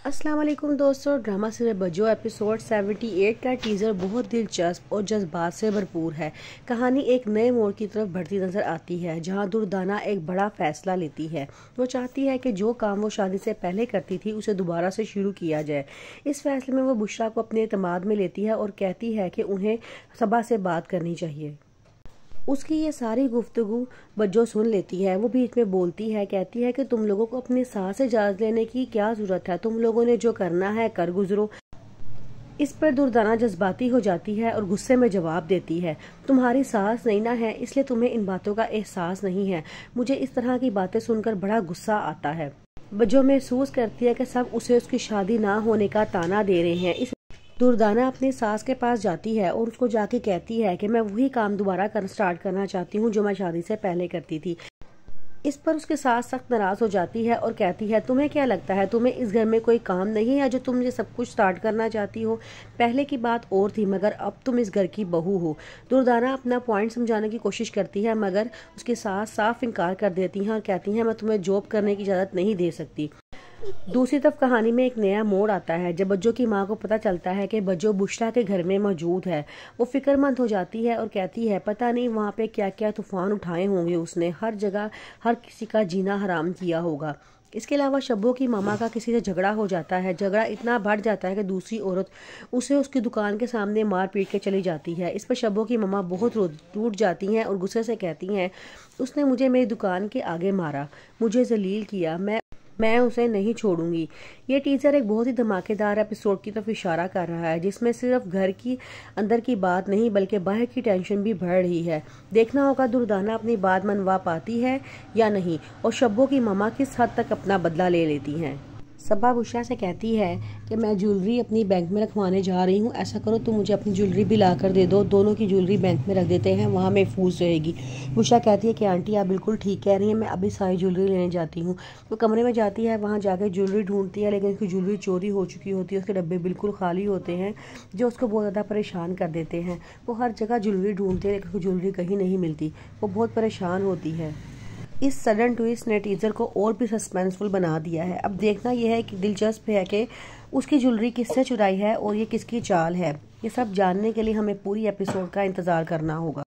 अस्सलाम वालेकुम दोस्तों। ड्रामा सीरियल बज्जो एपिसोड 78 का टीज़र बहुत दिलचस्प और जज्बात से भरपूर है। कहानी एक नए मोड़ की तरफ बढ़ती नजर आती है, जहां दुर्दाना एक बड़ा फैसला लेती है। वो चाहती है कि जो काम वो शादी से पहले करती थी उसे दोबारा से शुरू किया जाए। इस फैसले में वो बुशरा को अपने एतमाद में लेती है और कहती है कि उन्हें सबा से बात करनी चाहिए। उसकी ये सारी गुफ्तगू बज्जो सुन लेती है। वो बीच में बोलती है, कहती है कि तुम लोगों को अपनी सास से इजाज़त लेने की क्या जरूरत है, तुम लोगों ने जो करना है कर गुजरो। इस पर दुर्दाना जज्बाती हो जाती है और गुस्से में जवाब देती है, तुम्हारी सास नैना है इसलिए तुम्हें इन बातों का एहसास नहीं है। मुझे इस तरह की बातें सुनकर बड़ा गुस्सा आता है। बज्जो महसूस करती है कि सब उसे उसकी शादी ना होने का ताना दे रहे हैं। इस दुर्दाना अपनी सास के पास जाती है और उसको जाके कहती है कि मैं वही काम दोबारा स्टार्ट करना चाहती हूँ जो मैं शादी से पहले करती थी। इस पर उसके सास सख्त नाराज हो जाती है और कहती है, तुम्हें क्या लगता है तुम्हें इस घर में कोई काम नहीं है जो तुम ये सब कुछ स्टार्ट करना चाहती हो? पहले की बात और थी मगर अब तुम इस घर की बहू हो। दुर्दाना अपना पॉइंट समझाने की कोशिश करती है मगर उसकी सास साफ इनकार कर देती है और कहती है, मैं तुम्हें जॉब करने की इजाज़त नहीं दे सकती। दूसरी तरफ कहानी में एक नया मोड़ आता है जब बज्जो की माँ को पता चलता है कि बज्जो बुशरा के घर में मौजूद है। वो फिक्रमंद हो जाती है और कहती है, पता नहीं वहाँ पे क्या क्या तूफान उठाए होंगे, उसने हर जगह हर किसी का जीना हराम किया होगा। इसके अलावा शब्बो की मामा का किसी से झगड़ा हो जाता है। झगड़ा इतना बढ़ जाता है कि दूसरी औरत उसे उसकी दुकान के सामने मार पीट के चली जाती है। इस पर शब्बो की मामा बहुत टूट जाती हैं और गुस्से से कहती हैं, उसने मुझे मेरी दुकान के आगे मारा, मुझे जलील किया, मैं उसे नहीं छोड़ूंगी। ये टीजर एक बहुत ही धमाकेदार एपिसोड की तरफ इशारा कर रहा है जिसमें सिर्फ घर की अंदर की बात नहीं बल्कि बाहर की टेंशन भी बढ़ रही है। देखना होगा दुर्दाना अपनी बात मनवा पाती है या नहीं और शब्बो की मामा किस हद तक अपना बदला ले लेती हैं। सबा बुशरा से कहती है कि मैं ज्वेलरी अपनी बैंक में रखवाने जा रही हूँ, ऐसा करो तुम मुझे अपनी ज्वेलरी भी ला कर दे दो, दोनों की ज्वेलरी बैंक में रख देते हैं, वहाँ महफूज रहेगी। बुशरा कहती है कि आंटी आप बिल्कुल ठीक कह रही हैं, मैं अभी सारी ज्वेलरी लेने जाती हूँ। वो कमरे में जाती है, वहाँ जाकर ज्वेलरी ढूंढती है लेकिन उसकी ज्वेलरी चोरी हो चुकी होती है, उसके डब्बे बिल्कुल खाली होते हैं जो उसको बहुत ज़्यादा परेशान कर देते हैं। वो हर जगह ज्वेलरी ढूंढती है लेकिन उसकी ज्वेलरी कहीं नहीं मिलती। वो बहुत परेशान होती है। इस सडन ट्विस्ट ने टीजर को और भी सस्पेंसफुल बना दिया है। अब देखना यह है कि दिलचस्प है कि उसकी ज्वेलरी किससे चुराई है और ये किसकी चाल है। ये सब जानने के लिए हमें पूरी एपिसोड का इंतजार करना होगा।